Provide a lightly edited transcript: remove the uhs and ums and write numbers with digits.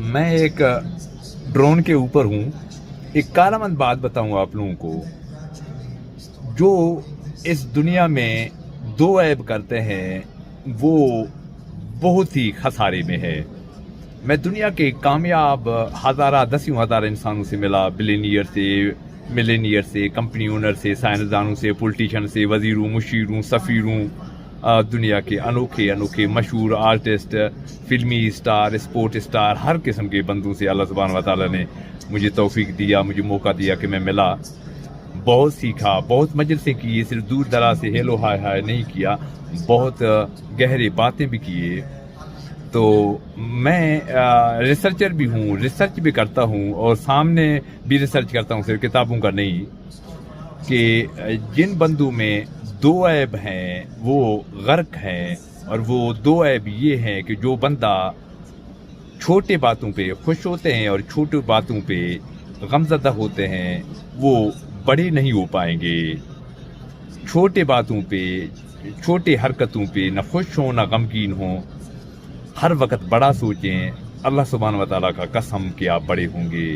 मैं एक ड्रोन के ऊपर हूँ। एक कारमंद बात बताऊँ आप लोगों को, जो इस दुनिया में दो ऐब करते हैं वो बहुत ही खसारे में है। मैं दुनिया के कामयाब दसियों हज़ार इंसानों से मिला, बिलियनियर से, मिलेनियर से, कंपनी ओनर से, साइंसदानों से, पॉलिटिशियन से, वजीरों, मुशीरों, सफ़ीरों, दुनिया के अनोखे अनोखे मशहूर आर्टिस्ट, फिल्मी स्टार, स्पोर्ट स्टार, हर किस्म के बंदों से अल्लाह सुब्हान व तआला ने मुझे तौफीक दिया, मुझे मौका दिया कि मैं मिला। बहुत सीखा, बहुत मजलिसें की, सिर्फ दूर दराज से हेलो हाय हाय नहीं किया, बहुत गहरे बातें भी किए। तो मैं रिसर्चर भी हूँ, रिसर्च भी करता हूँ और सामने भी रिसर्च करता हूँ, सिर्फ किताबों का नहीं, कि जिन बंदों में दो ऐब हैं वो गर्क हैं। और वो दो ऐब ये हैं कि जो बंदा छोटे बातों पे खुश होते हैं और छोटी बातों पे गमज़दा होते हैं वो बड़े नहीं हो पाएंगे। छोटे बातों पे, छोटी हरकतों पे न खुश हो न गमगीन हो, हर वक्त बड़ा सोचें। अल्लाह सुब्हान व तआला का कसम कि आप बड़े होंगे।